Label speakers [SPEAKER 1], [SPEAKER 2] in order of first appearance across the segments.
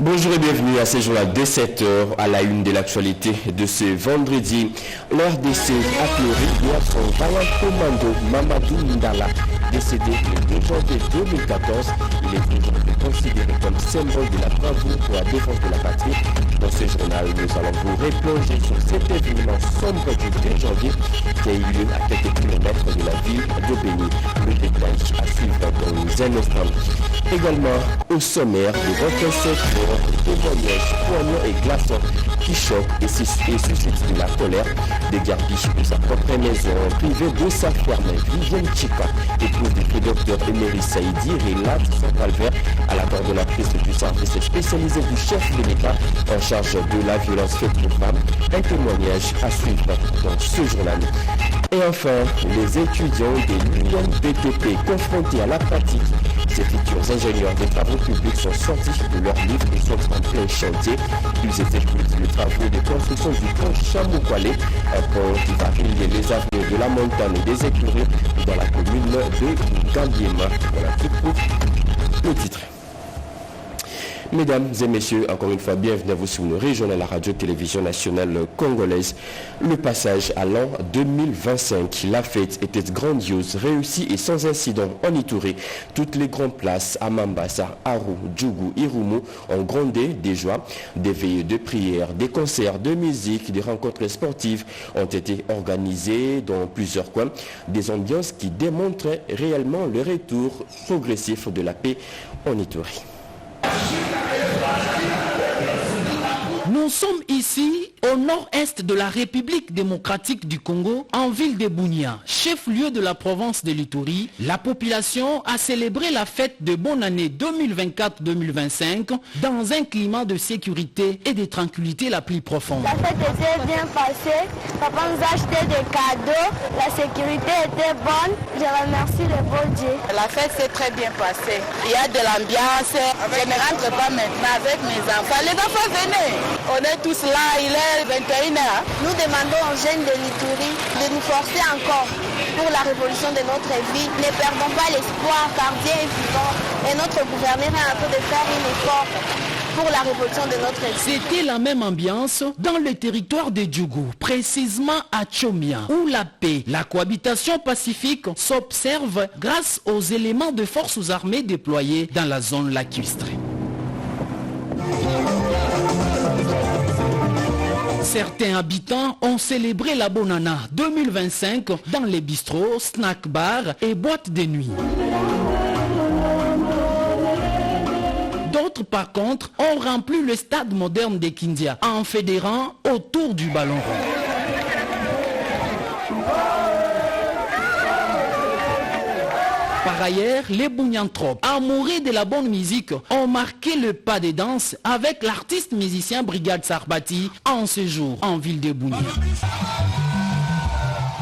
[SPEAKER 1] Bonjour et bienvenue à ce jour-là de 7h à la une de l'actualité de ce vendredi. L'RDC a pleuré hier son vaillant commando Mamadou Ndala, décédé le 2 janvier 2014. Il est aujourd'hui considéré comme symbole de la bravoure pour la défense de la patrie. Dans ce journal, nous allons vous replonger sur cet événement sombre du 2 janvier qui a eu lieu à quelques kilomètres de la ville de Béni. Le détail à suivre dans un instant. Également au sommaire de votre secteur, témoignages poignants et glaçants qui choquent et suscitent de la colère. Des gardiches de sa propre maison, privée de sa ferme, Vivienne Chika, épouse du docteur Emery Saïdi, relate son calvaire à la coordonnatrice du service spécialisé du chef de l'État en charge de la violence faite aux femmes. Un témoignage à suivre dans ce journal. Et enfin, les étudiants de l'UNBTP confrontés à la pratique. Ces futurs ingénieurs des travaux publics sont sortis de leur livre et sont en plein chantier. Ils exécutent les travaux de construction du pont Chamoukwalé, un pont qui va relier les avenues de la montagne et des écuries dans la commune de Gambiema. Voilà tout pour le titre. Mesdames et messieurs, encore une fois, bienvenue à vous sur nos régionales, la radio-télévision nationale congolaise. Le passage à l'an 2025, la fête était grandiose, réussie et sans incident en Ituri. Toutes les grandes places à Mambasa, Aru, Djougou, Irumu ont grondé des joies. Des veillées de prière, des concerts de musique, des rencontres sportives ont été organisées dans plusieurs coins. Des ambiances qui démontraient réellement le retour progressif de la paix en Ituri.
[SPEAKER 2] Nous sommes ici au nord-est de la République démocratique du Congo, en ville de Bunia, chef-lieu de la province de l'Ituri. La population a célébré la fête de bonne année 2024-2025 dans un climat de sécurité et de tranquillité la plus profonde.
[SPEAKER 3] La fête était bien passée, papa nous a acheté des cadeaux, la sécurité était bonne, je remercie le beau Dieu.
[SPEAKER 4] La fête s'est très bien passée, il y a de l'ambiance, je ne rentre pas maintenant avec mes enfants, les enfants venez, on est tous là, il est 21h.
[SPEAKER 3] Nous demandons aux jeunes de l'Ituri de nous forcer encore pour la révolution de notre vie. Ne perdons pas l'espoir car Dieu est vivant et notre gouverneur est en train de faire un effort pour la révolution de notre vie.
[SPEAKER 2] C'était la même ambiance dans le territoire de Djougou, précisément à Tchomia, où la paix, la cohabitation pacifique s'observe grâce aux éléments de forces armées déployés dans la zone lacustre. Certains habitants ont célébré la Bonana 2025 dans les bistrots, snack bars et boîtes de nuit. D'autres, par contre, ont rempli le stade moderne de Kindia en fédérant autour du ballon rond. Par ailleurs, les Bounianthropes, amoureux de la bonne musique, ont marqué le pas de danse avec l'artiste musicien Brigade Sarbati en séjour en ville de Bounia.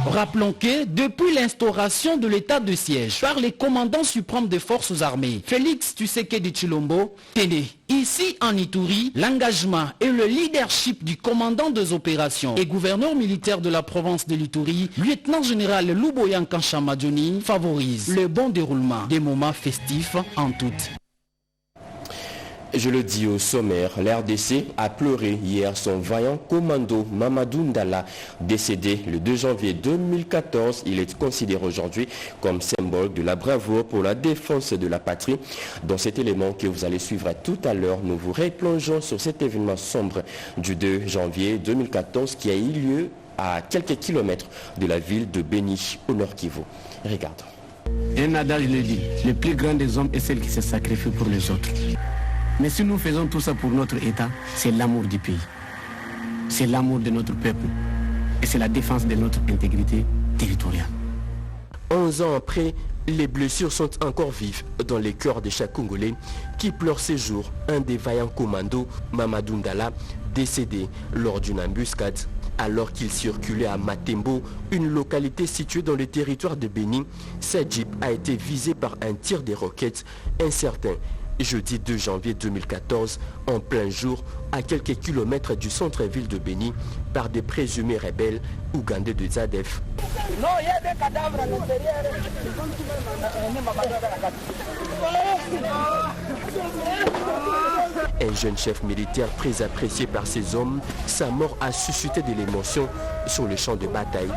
[SPEAKER 2] Rappelons que depuis l'instauration de l'état de siège par les commandants suprêmes des forces armées, Félix Tshisekedi Tshilombo, tenez, ici en Ituri, l'engagement et le leadership du commandant des opérations et gouverneur militaire de la province de l'Ituri, lieutenant-général Louboyan Kanchamadjoni, favorise le bon déroulement des moments festifs en toute.
[SPEAKER 1] Je le dis au sommaire, l'RDC a pleuré hier son vaillant commando Mamadou Ndala, décédé le 2 janvier 2014. Il est considéré aujourd'hui comme symbole de la bravoure pour la défense de la patrie. Dans cet élément que vous allez suivre tout à l'heure, nous vous replongeons sur cet événement sombre du 2 janvier 2014 qui a eu lieu à quelques kilomètres de la ville de Béni, au Nord Kivu. Regardons.
[SPEAKER 5] Un adage le dit, le plus grand des hommes est celui qui se sacrifie pour les autres. Mais si nous faisons tout ça pour notre État, c'est l'amour du pays. C'est l'amour de notre peuple. Et c'est la défense de notre intégrité territoriale.
[SPEAKER 1] 11 ans après, les blessures sont encore vives dans les cœurs de chaque Congolais qui pleure ces jours un des vaillants commandos, Mamadou Ndala, décédé lors d'une embuscade. Alors qu'il circulait à Matembo, une localité située dans le territoire de Béni, sa Jeep a été visée par un tir de roquettes incertain. Jeudi 2 janvier 2014, en plein jour, à quelques kilomètres du centre-ville de Béni, par des présumés rebelles ougandais de Zadef.
[SPEAKER 4] Non, il y a des cadavres à l'intérieur.
[SPEAKER 1] Un jeune chef militaire très apprécié par ses hommes, sa mort a suscité de l'émotion sur le champ de bataille.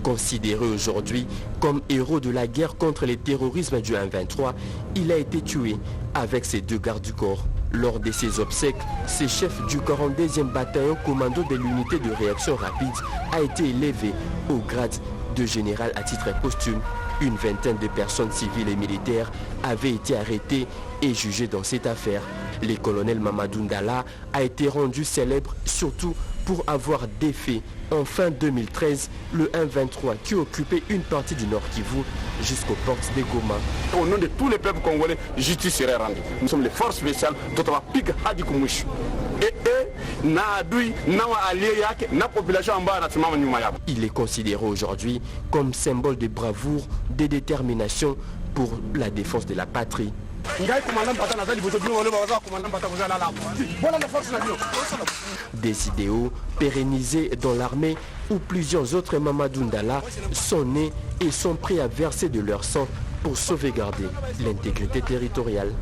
[SPEAKER 1] Considéré aujourd'hui comme héros de la guerre contre le terrorisme du 1-23, il a été tué avec ses 2 gardes du corps. Lors de ses obsèques, ce chef du 42e bataillon commando de l'unité de réaction rapide a été élevé au grade de général à titre posthume. Une vingtaine de personnes civiles et militaires avaient été arrêtées et jugées dans cette affaire. Le colonel Mamadou Ndala a été rendu célèbre surtout pour avoir défait en fin 2013 le 1-23 qui occupait une partie du Nord Kivu jusqu'aux portes de Goma.
[SPEAKER 6] Au nom de tous les peuples congolais, justice serait rendue. Nous sommes les forces spéciales d'Ottawa Pig Hadikumush.
[SPEAKER 1] Il est considéré aujourd'hui comme symbole de bravoure, de détermination pour la défense de la patrie. Des idéaux pérennisés dans l'armée où plusieurs autres Mamadou Ndala sont nés et sont prêts à verser de leur sang pour sauvegarder l'intégrité territoriale.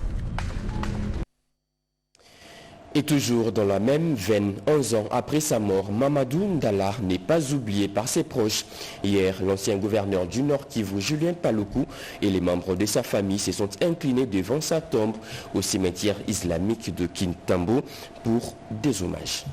[SPEAKER 1] Et toujours dans la même veine, 11 ans après sa mort, Mamadou Ndala n'est pas oublié par ses proches. Hier, l'ancien gouverneur du Nord Kivu, Julien Paluku, et les membres de sa famille se sont inclinés devant sa tombe au cimetière islamique de Kintambo pour des hommages.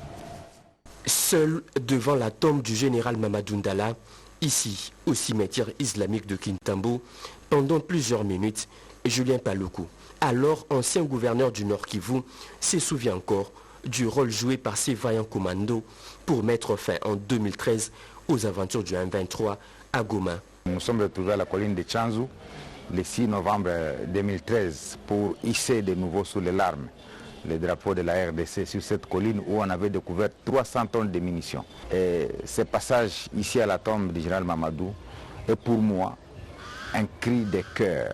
[SPEAKER 1] Seul devant la tombe du général Mamadou Ndala, ici au cimetière islamique de Kintambo, pendant plusieurs minutes, Julien Paluku, alors ancien gouverneur du Nord Kivu, se souvient encore du rôle joué par ces vaillants commandos pour mettre fin en 2013 aux aventures du 1-23 à Goma.
[SPEAKER 7] Nous sommes retrouvés à la colline de Tchanzu le 6 novembre 2013 pour hisser de nouveau sous les larmes le drapeau de la RDC sur cette colline où on avait découvert 300 tonnes de munitions. Et ce passage ici à la tombe du général Mamadou est pour moi un cri de cœur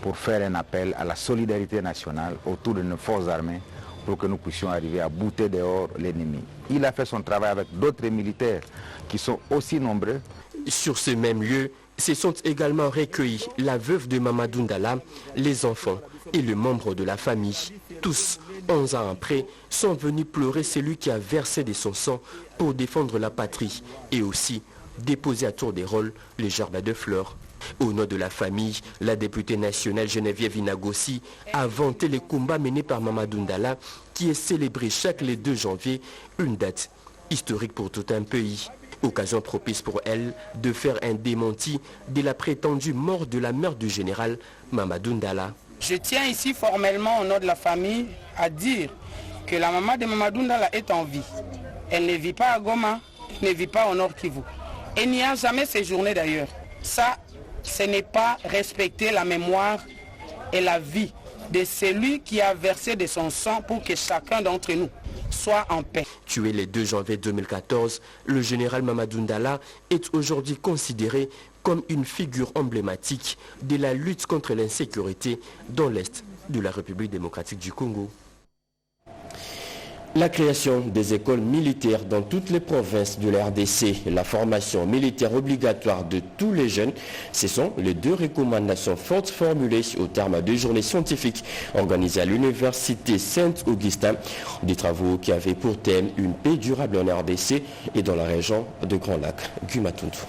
[SPEAKER 7] pour faire un appel à la solidarité nationale autour de nos forces armées pour que nous puissions arriver à bouter dehors l'ennemi. Il a fait son travail avec d'autres militaires qui sont aussi nombreux.
[SPEAKER 1] Sur ce même lieu, se sont également recueillis la veuve de Mamadou Ndala, les enfants et le membre de la famille. Tous, 11 ans après, sont venus pleurer celui qui a versé de son sang pour défendre la patrie et aussi déposer à tour des rôles les gerbes de fleurs. Au nom de la famille, la députée nationale Geneviève Inagossi a vanté les combats menés par Mamadou Ndala qui est célébré chaque 2 janvier, une date historique pour tout un pays. Occasion propice pour elle de faire un démenti de la prétendue mort de la mère du général Mamadou Ndala.
[SPEAKER 8] Je tiens ici formellement au nom de la famille à dire que la maman de Mamadou Ndala est en vie. Elle ne vit pas à Goma, ne vit pas au Nord Kivu. Elle n'y a jamais séjourné d'ailleurs. Ça, ce n'est pas respecter la mémoire et la vie de celui qui a versé de son sang pour que chacun d'entre nous soit en paix.
[SPEAKER 1] Tué le 2 janvier 2014, le général Mamadou Ndala est aujourd'hui considéré comme une figure emblématique de la lutte contre l'insécurité dans l'Est de la République démocratique du Congo. La création des écoles militaires dans toutes les provinces de la RDC, la formation militaire obligatoire de tous les jeunes, ce sont les 2 recommandations fortes formulées au terme de journées scientifiques organisées à l'université Saint-Augustin, des travaux qui avaient pour thème une paix durable en RDC et dans la région de Grand Lac. Gumatuntu.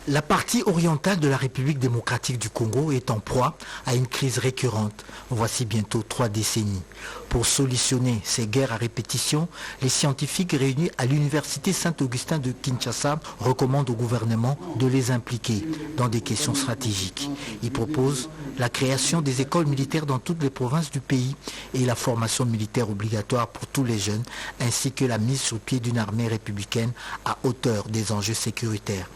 [SPEAKER 9] La partie orientale de la République démocratique du Congo est en proie à une crise récurrente, voici bientôt 3 décennies. Pour solutionner ces guerres à répétition, les scientifiques réunis à l'université Saint-Augustin de Kinshasa recommandent au gouvernement de les impliquer dans des questions stratégiques. Ils proposent la création des écoles militaires dans toutes les provinces du pays et la formation militaire obligatoire pour tous les jeunes, ainsi que la mise sur pied d'une armée républicaine à hauteur des enjeux sécuritaires.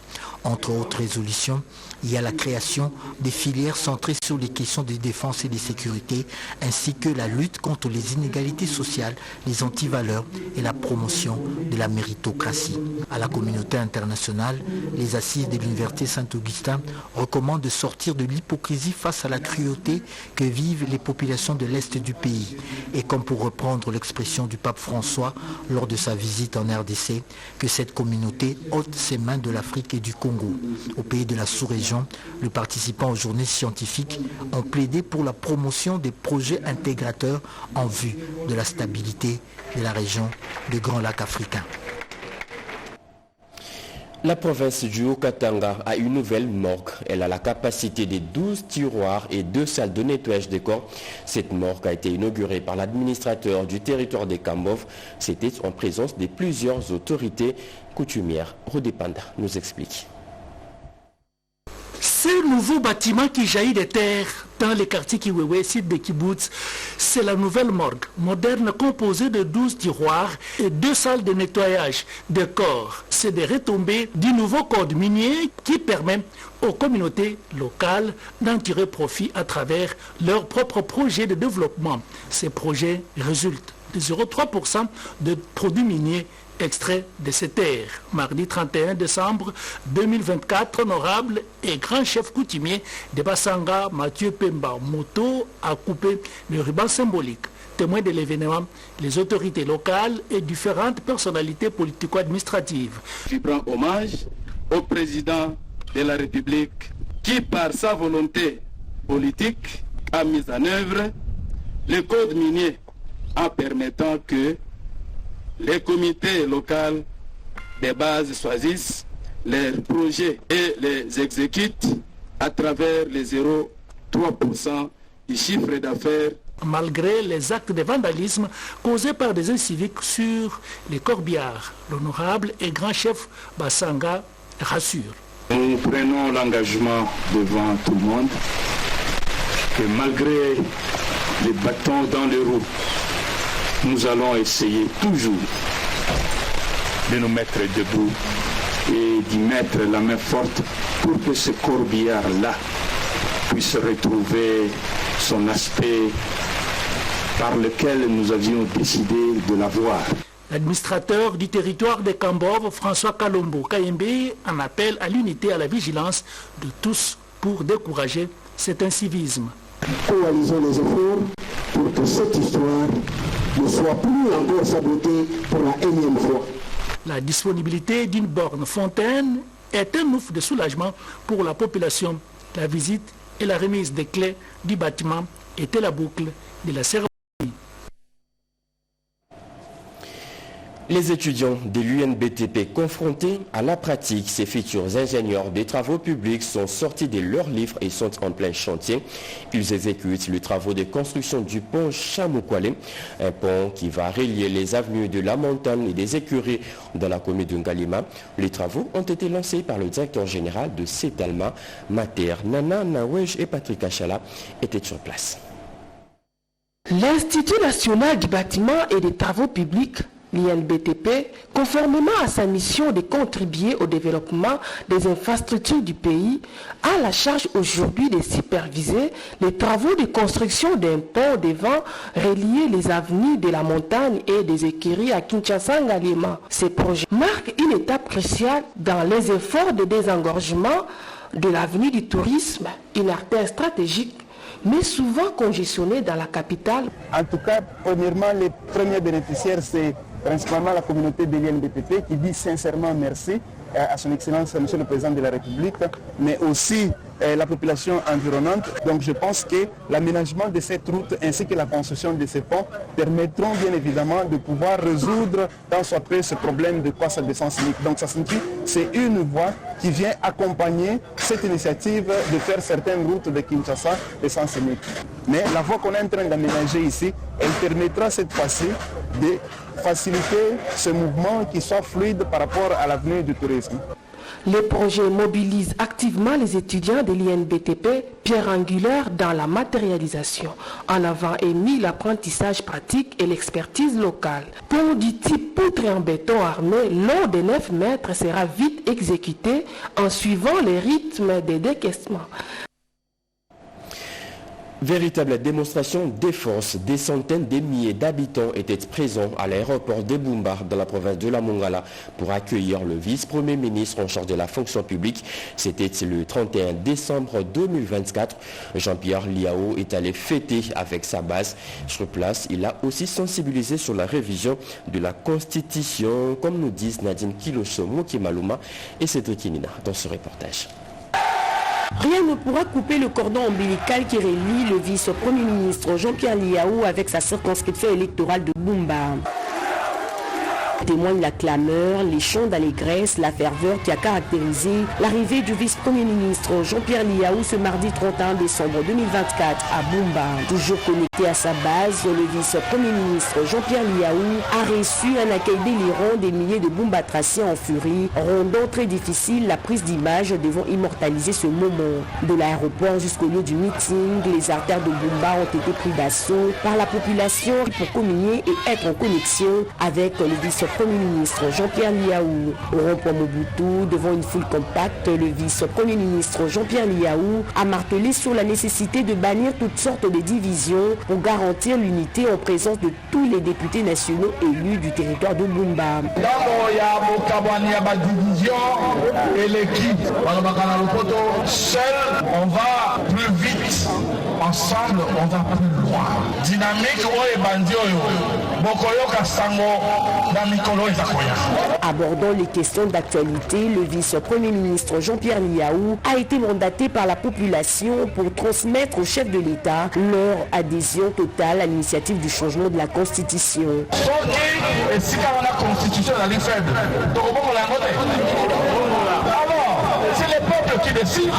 [SPEAKER 9] Entre autres résolutions, il y a la création des filières centrées sur les questions de défense et de sécurité, ainsi que la lutte contre les inégalités sociales, les antivaleurs et la promotion de la méritocratie. À la communauté internationale, les assises de l'université Saint-Augustin recommandent de sortir de l'hypocrisie face à la cruauté que vivent les populations de l'Est du pays. Et comme pour reprendre l'expression du pape François lors de sa visite en RDC, que cette communauté ôte ses mains de l'Afrique et du Congo Congo. Au pays de la sous-région, les participants aux journées scientifiques ont plaidé pour la promotion des projets intégrateurs en vue de la stabilité de la région du Grand Lac africain.
[SPEAKER 1] La province du Haut-Katanga a une nouvelle morgue. Elle a la capacité de 12 tiroirs et 2 salles de nettoyage des corps. Cette morgue a été inaugurée par l'administrateur du territoire des Kambov. C'était en présence de plusieurs autorités coutumières. Rodépanda nous explique.
[SPEAKER 10] Ce nouveau bâtiment qui jaillit des terres dans les quartiers Kiwewe, site de Kibbutz, c'est la nouvelle morgue moderne composée de 12 tiroirs et 2 salles de nettoyage de corps. C'est des retombées du nouveau code minier qui permet aux communautés locales d'en tirer profit à travers leurs propres projets de développement. Ces projets résultent de 0,3% de produits miniers extrait de ces terres. Mardi 31 décembre 2024, honorable et grand chef coutumier de Bassanga, Mathieu Pemba Moto, a coupé le ruban symbolique. Témoin de l'événement, les autorités locales et différentes personnalités politico-administratives.
[SPEAKER 11] Je rends hommage au président de la République qui, par sa volonté politique, a mis en œuvre le code minier en permettant que les comités locaux des bases choisissent leurs projets et les exécutent à travers les 0,3% du chiffre d'affaires.
[SPEAKER 10] Malgré les actes de vandalisme causés par des inciviques sur les corbillards, l'honorable et grand chef Bassanga rassure.
[SPEAKER 11] Nous prenons l'engagement devant tout le monde que malgré les bâtons dans les roues, nous allons essayer toujours de nous mettre debout et d'y mettre la main forte pour que ce corbillard-là puisse retrouver son aspect par lequel nous avions décidé de l'avoir.
[SPEAKER 10] L'administrateur du territoire de Kambov, François Kalombo Kayembe, en appelle à l'unité et à la vigilance de tous pour décourager cet incivisme.
[SPEAKER 12] Coalisons les efforts pour que cette histoire ne soit plus encore sabotée pour la énième fois.
[SPEAKER 10] La disponibilité d'une borne fontaine est un ouf de soulagement pour la population. La visite et la remise des clés du bâtiment étaient la boucle de la cérémonie.
[SPEAKER 1] Les étudiants de l'UNBTP confrontés à la pratique, ces futurs ingénieurs des travaux publics sont sortis de leurs livres et sont en plein chantier. Ils exécutent les travaux de construction du pont Chamoukwale, un pont qui va relier les avenues de la Montagne et des écuries dans la commune de Ngalima. Les travaux ont été lancés par le directeur général de CETALMA, Mater Nana Nawej et Patrick Achala étaient sur place.
[SPEAKER 13] L'Institut national du bâtiment et des travaux publics, l'INBTP, conformément à sa mission de contribuer au développement des infrastructures du pays, a la charge aujourd'hui de superviser les travaux de construction d'un pont devant relier les avenues de la Montagne et des écuries à Kinshasa-Ngalima. Ces projets marquent une étape cruciale dans les efforts de désengorgement de l'avenue du tourisme, une artère stratégique mais souvent congestionnée dans la capitale.
[SPEAKER 14] En tout cas, premièrement, les premiers bénéficiaires, c'est principalement la communauté de l'INBTP qui dit sincèrement merci à son Excellence, Monsieur le Président de la République, mais aussi la population environnante. Donc je pense que l'aménagement de cette route ainsi que la construction de ces ponts permettront bien évidemment de pouvoir résoudre dans soit peu ce problème de croissance d'essence unique. Donc ça signifie c'est une voie qui vient accompagner cette initiative de faire certaines routes de Kinshasa d'essence unique. Mais la voie qu'on est en train d'aménager ici, elle permettra cette fois-ci de faciliter ce mouvement qui soit fluide par rapport à l'avenue du tourisme.
[SPEAKER 13] Le projet mobilise activement les étudiants de l'INBTP, pierre angulaire dans la matérialisation. En avant est mis l'apprentissage pratique et l'expertise locale. Pont du type poutre en béton armé long de 9 mètres sera vite exécuté en suivant les rythmes des décaissements.
[SPEAKER 1] Véritable démonstration des forces, des centaines de milliers d'habitants étaient présents à l'aéroport de Bumba dans la province de la Mongala pour accueillir le vice-premier ministre en charge de la fonction publique. C'était le 31 décembre 2024. Jean-Pierre Liao est allé fêter avec sa base. Sur place, il a aussi sensibilisé sur la révision de la Constitution, comme nous disent Nadine Kiloso Mokimaluma et Cédric Kinina dans ce reportage.
[SPEAKER 15] Rien ne pourra couper le cordon ombilical qui relie le vice-premier ministre Jean-Pierre Liao avec sa circonscription électorale de Bumba. Témoigne la clameur, les chants d'allégresse, la ferveur qui a caractérisé l'arrivée du vice-premier ministre Jean-Pierre Liao ce mardi 31 décembre 2024 à Bumba. Toujours connecté à sa base, le vice-premier ministre Jean-Pierre Liao a reçu un accueil délirant des milliers de Bumbatraciens en furie, rendant très difficile la prise d'image devant immortaliser ce moment. De l'aéroport jusqu'au lieu du meeting, les artères de Bumba ont été pris d'assaut par la population pour communier et être en connexion avec le vice-premier ministre Jean-Pierre Liao. Au rond-point Mobutu, devant une foule compacte, le vice-premier ministre Jean-Pierre Liao a martelé sur la nécessité de bannir toutes sortes de divisions pour garantir l'unité en présence de tous les députés nationaux élus du territoire de Bumba.
[SPEAKER 16] Seul, on va plus vite. Ensemble, on va plus loin. Dynamique,
[SPEAKER 15] Abordant les questions d'actualité, le vice-premier ministre Jean-Pierre Liao a été mandaté par la population pour transmettre au chef de l'État leur adhésion totale à l'initiative du changement de la Constitution.
[SPEAKER 16] C'est les peuples qui décident.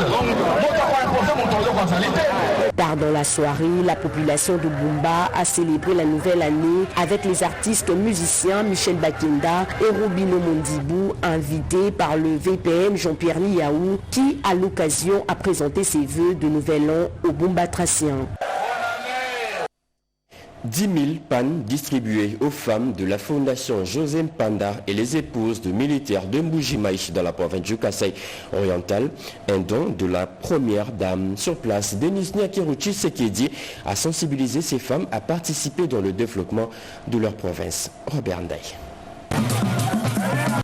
[SPEAKER 15] Tard dans la soirée, la population de Bumba a célébré la nouvelle année avec les artistes musiciens Michel Bakenda et Robino Mondibou, invités par le VPM Jean-Pierre Liao, qui à l'occasion a présenté ses vœux de nouvel an aux Bumbatraciens.
[SPEAKER 1] 10 000 pannes distribuées aux femmes de la Fondation José Mpanda et les épouses de militaires de Mbujimaï dans la province du Kasaï oriental. Un don de la première dame sur place, Denise Nyakeruchi Sekedi, a sensibilisé ces femmes à participer dans le développement de leur province. Robert Ndaï.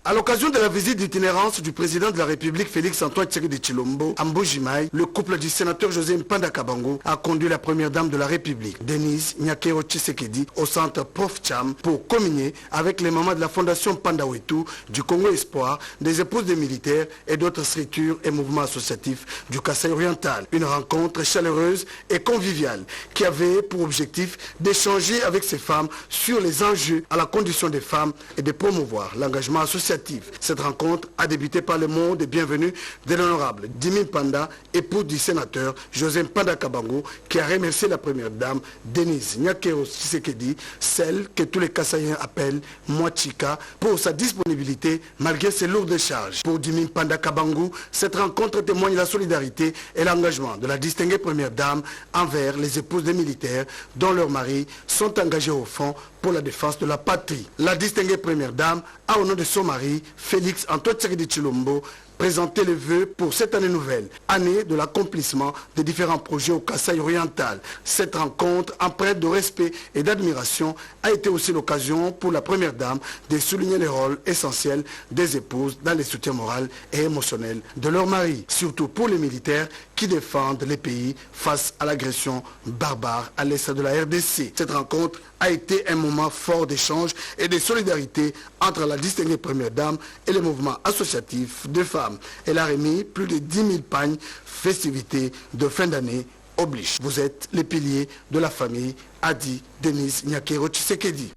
[SPEAKER 17] À l'occasion de la visite d'itinérance du président de la République Félix-Antoine Tshisekedi Tshilombo à Mbujimaï, le couple du sénateur José Mpanda Kabango a conduit la première dame de la République, Denise Nyakero Tshisekedi, au centre Prof Cham pour communier avec les mamans de la Fondation Panda Wetu, du Congo Espoir, des épouses des militaires et d'autres structures et mouvements associatifs du Kasaï oriental. Une rencontre chaleureuse et conviviale qui avait pour objectif d'échanger avec ces femmes sur les enjeux à la condition des femmes et de promouvoir l'engagement associatif. Cette rencontre a débuté par le mot de bienvenue de l'honorable Dimi Panda, époux du sénateur José Mpanda Kabango, qui a remercié la première dame Denise Nyakero Tshisekedi, celle que tous les Kassaïens appellent Mwachika, pour sa disponibilité malgré ses lourdes charges. Pour Dimi Panda Kabango, cette rencontre témoigne la solidarité et l'engagement de la distinguée première dame envers les épouses des militaires dont leurs maris sont engagés au front pour la défense de la patrie. La distinguée première dame a au nom de son mari, Félix Antoine Tshisekedi Tshilombo, présenté les vœux pour cette année nouvelle, année de l'accomplissement des différents projets au Kasaï oriental. Cette rencontre, empreinte de respect et d'admiration, a été aussi l'occasion pour la première dame de souligner le rôle essentiel des épouses dans les soutiens moral et émotionnel de leur mari, surtout pour les militaires qui défendent les pays face à l'agression barbare à l'est de la RDC. Cette rencontre a été un moment fort d'échange et de solidarité entre la distinguée première dame et les mouvements associatifs de femmes. Elle a remis plus de 10 000 pagnes, festivités de fin d'année oblige. Vous êtes les piliers de la famille, a dit Denise Nyakero Tshisekedi.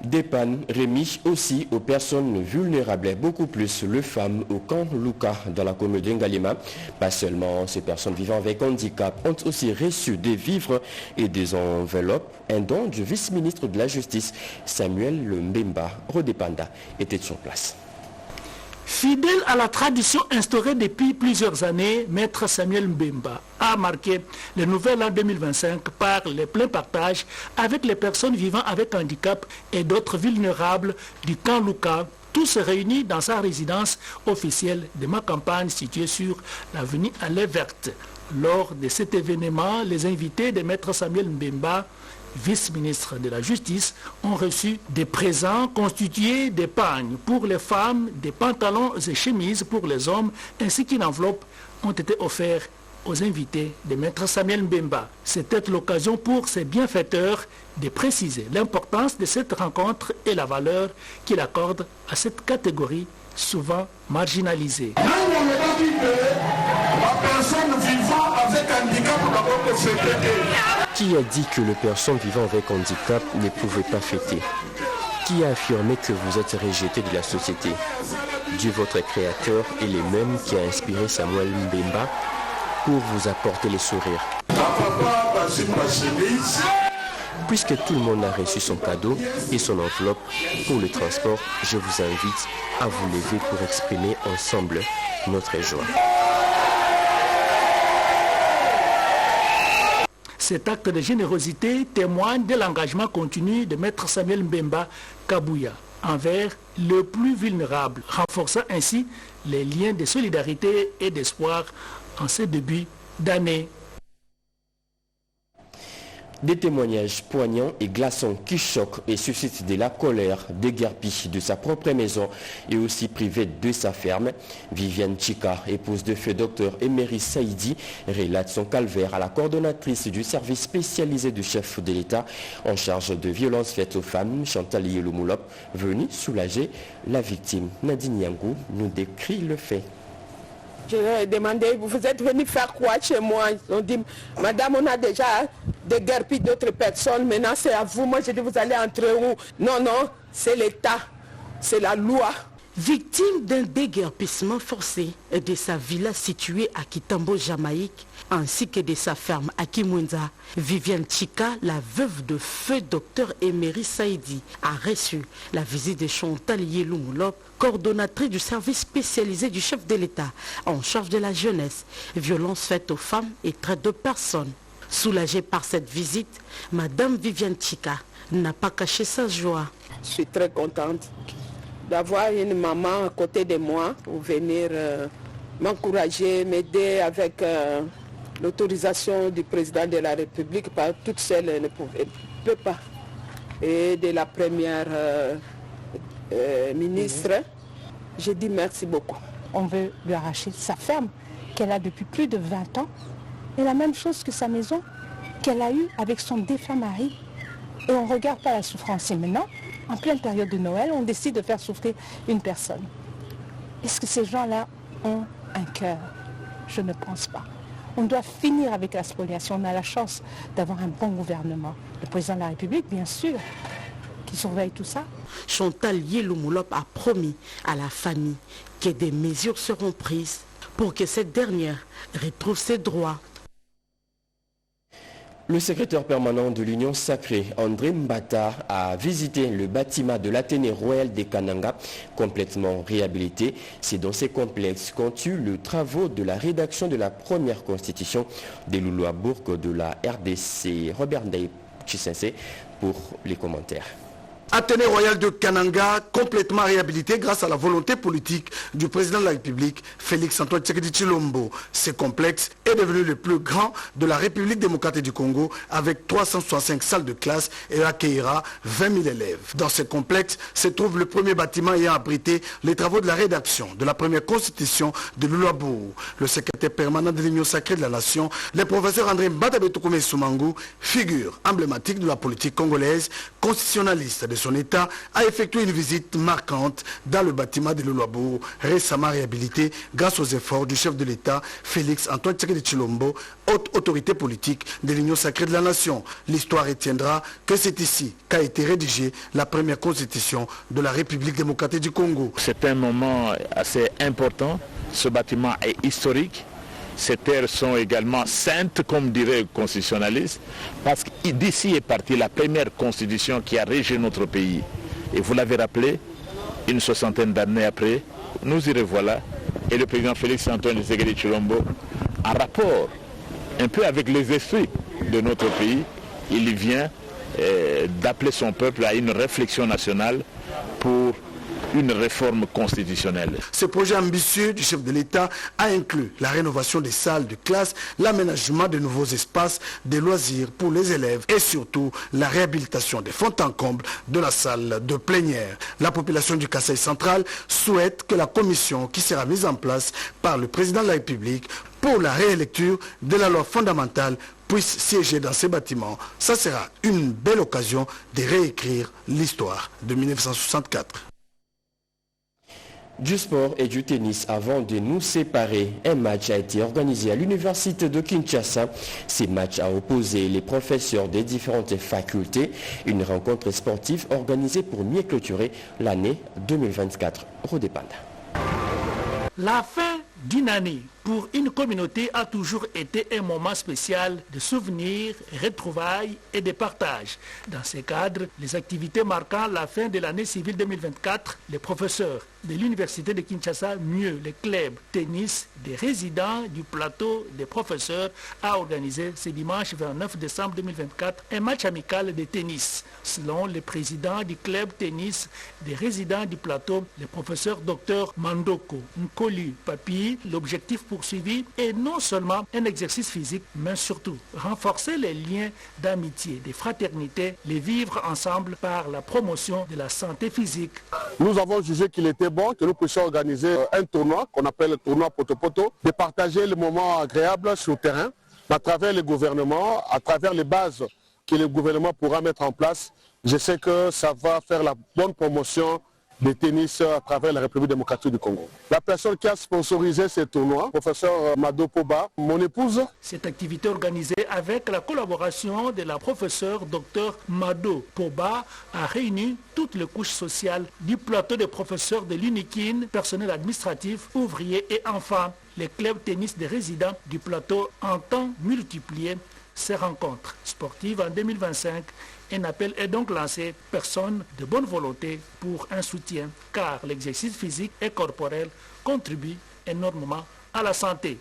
[SPEAKER 1] Des pannes remises aussi aux personnes vulnérables, beaucoup plus les femmes au camp Luka dans la commune d'Ngalima. Pas seulement ces personnes vivant avec handicap ont aussi reçu des vivres et des enveloppes. Un don du vice-ministre de la Justice, Samuel Mbemba Rodépanda, était sur place.
[SPEAKER 10] Fidèle à la tradition instaurée depuis plusieurs années, Maître Samuel Mbemba a marqué le nouvel an 2025 par le plein partage avec les personnes vivant avec handicap et d'autres vulnérables du camp Luka tous réunis dans sa résidence officielle de Makampagne située sur l'avenue Allée Verte. Lors de cet événement, les invités de Maître Samuel Mbemba, vice-ministre de la Justice, ont reçu des présents constitués des pagnes pour les femmes, des pantalons et chemises pour les hommes, ainsi qu'une enveloppe ont été offerts aux invités de Maître Samuel Mbemba. C'était l'occasion pour ces bienfaiteurs de préciser l'importance de cette rencontre et la valeur qu'il accorde à cette catégorie souvent marginalisée.
[SPEAKER 1] Qui a dit que les personnes vivant avec handicap ne pouvaient pas fêter? Qui a affirmé que vous êtes rejeté de la société? Dieu votre créateur est le même qui a inspiré Samuel Mbemba pour vous apporter les sourires. Puisque tout le monde a reçu son cadeau et son enveloppe pour le transport, je vous invite à vous lever pour exprimer ensemble notre joie.
[SPEAKER 10] Cet acte de générosité témoigne de l'engagement continu de Maître Samuel Mbemba Kabouya envers le plus vulnérable, renforçant ainsi les liens de solidarité et d'espoir en ce début d'année.
[SPEAKER 1] Des témoignages poignants et glaçants qui choquent et suscitent de la colère, déguerpie de sa propre maison et aussi privée de sa ferme. Viviane Chika, épouse de feu docteur Emery Saïdi, relate son calvaire à la coordonnatrice du service spécialisé du chef de l'État en charge de violences faites aux femmes, Chantal Yelomoulop, venue soulager la victime. Nadine Yangou nous décrit le fait.
[SPEAKER 4] Je leur ai demandé, vous êtes venu faire quoi chez moi? Ils ont dit, madame, on a déjà déguerpi d'autres personnes, maintenant c'est à vous. Moi, j'ai dit, vous allez entrer où? Non, non, c'est l'État, c'est la loi.
[SPEAKER 18] Victime d'un déguerpissement forcé de sa villa située à Kitambo, Jamaïque, ainsi que de sa ferme à Kimwenza, Viviane Chika, la veuve de feu docteur Emery Saïdi, a reçu la visite de Chantal Yelomoulop, coordonnatrice du service spécialisé du chef de l'État en charge de la jeunesse, violences faites aux femmes et traite de personnes. Soulagée par cette visite, Madame Viviane Chika n'a pas caché sa joie.
[SPEAKER 4] Je suis très contente d'avoir une maman à côté de moi pour venir m'encourager, m'aider avec l'autorisation du président de la République, par toute seule elle ne peut pas. Et de la première ministre, j'ai dit merci beaucoup.
[SPEAKER 19] On veut lui arracher sa ferme qu'elle a depuis plus de 20 ans et la même chose que sa maison qu'elle a eue avec son défunt mari. Et on ne regarde pas la souffrance. Et maintenant, en pleine période de Noël, on décide de faire souffrir une personne. Est-ce que ces gens-là ont un cœur? Je ne pense pas. On doit finir avec la spoliation. On a la chance d'avoir un bon gouvernement. Le président de la République, bien sûr, qui surveille tout ça.
[SPEAKER 18] Chantal Yelomoulop a promis à la famille que des mesures seront prises pour que cette dernière retrouve ses droits.
[SPEAKER 1] Le secrétaire permanent de l'Union sacrée, André Mbata, a visité le bâtiment de l'Athénée royal de Kananga, complètement réhabilité. C'est dans ces complexes qu'ont eu les travaux de la rédaction de la première constitution des Louloabourg de la RDC. Robert Ndaye Chisense pour les commentaires.
[SPEAKER 17] Athénée royal de Kananga, complètement réhabilité grâce à la volonté politique du président de la République, Félix Antoine Tshisekedi Tshilombo. Ce complexe est devenu le plus grand de la République démocratique du Congo avec 365 salles de classe et accueillera 20 000 élèves. Dans ce complexe se trouve le premier bâtiment ayant abrité les travaux de la rédaction de la première constitution de Louloabourg. Le secrétaire permanent de l'Union sacrée de la nation, le professeur André Mbata Betoukoumé Soumangu, figure emblématique de la politique congolaise, constitutionnaliste de son État, a effectué une visite marquante dans le bâtiment de Louloabourg, récemment réhabilité grâce aux efforts du chef de l'État, Félix Antoine Tshisekedi Tshilombo, haute autorité politique de l'Union sacrée de la nation. L'histoire retiendra que c'est ici qu'a été rédigée la première constitution de la République démocratique du Congo.
[SPEAKER 20] C'est un moment assez important. Ce bâtiment est historique. Ces terres sont également saintes, comme dirait le constitutionnaliste, parce que d'ici est partie la première constitution qui a régi notre pays. Et vous l'avez rappelé, une soixantaine d'années après, nous y revoilà. Et le président Félix Antoine Tshisekedi Tshilombo, en rapport un peu avec les esprits de notre pays, il vient d'appeler son peuple à une réflexion nationale pour une réforme constitutionnelle.
[SPEAKER 17] Ce projet ambitieux du chef de l'État a inclus la rénovation des salles de classe, l'aménagement de nouveaux espaces, des loisirs pour les élèves et surtout la réhabilitation des fonds en comble de la salle de plénière. La population du Kasaï central souhaite que la commission qui sera mise en place par le président de la République pour la réélecture de la loi fondamentale puisse siéger dans ces bâtiments. Ça sera une belle occasion de réécrire l'histoire de 1964.
[SPEAKER 1] Du sport et du tennis avant de nous séparer. Un match a été organisé à l'université de Kinshasa. Ces matchs a opposé les professeurs des différentes facultés. Une rencontre sportive organisée pour mieux clôturer l'année 2024. Rodépanda.
[SPEAKER 10] La fin d'une année pour une communauté a toujours été un moment spécial de souvenirs, retrouvailles et de partage. Dans ce cadre, les activités marquant la fin de l'année civile 2024, les professeurs de l'université de Kinshasa, mieux les clubs tennis des résidents du plateau des professeurs, a organisé ce dimanche 29 décembre 2024 un match amical de tennis. Selon le président du club tennis des résidents du plateau, le professeur Dr Mandoko Nkoli Papi, l'objectif poursuivi est non seulement un exercice physique, mais surtout renforcer les liens d'amitié, de fraternité, les vivre ensemble par la promotion de la santé physique.
[SPEAKER 6] Nous avons jugé qu'il était bon que nous puissions organiser un tournoi qu'on appelle le tournoi Poto-Poto, de partager le moment agréable sur le terrain, à travers le gouvernement, à travers les bases que le gouvernement pourra mettre en place. Je sais que ça va faire la bonne promotion de tennis à travers la République démocratique du Congo. La personne qui a sponsorisé ce tournoi, professeur Mado Poba, mon épouse.
[SPEAKER 10] Cette activité organisée avec la collaboration de la professeure Dr Mado Poba a réuni toutes les couches sociales du plateau des professeurs de l'UNIKIN, personnel administratif, ouvriers et enfants. Les clubs tennis des résidents du plateau entendent multiplier ces rencontres sportives en 2025. Un appel est donc lancé, personnes de bonne volonté, pour un soutien, car l'exercice physique et corporel contribue énormément à la santé.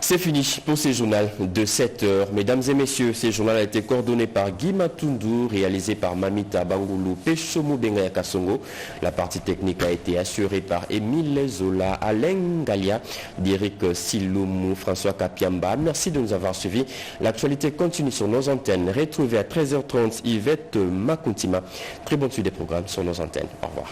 [SPEAKER 1] C'est fini pour ce journal de 7 heures. Mesdames et messieurs, ce journal a été coordonné par Guy Matundu, réalisé par Mamita Bangoulou Peshomu Bengaya Kasongo. La partie technique a été assurée par Émile Zola, Alain Galia, Derek Siloumou, François Kapiamba. Merci de nous avoir suivis. L'actualité continue sur nos antennes. Retrouvez à 13h30 Yvette Makuntima. Très bonne suite des programmes sur nos antennes. Au revoir.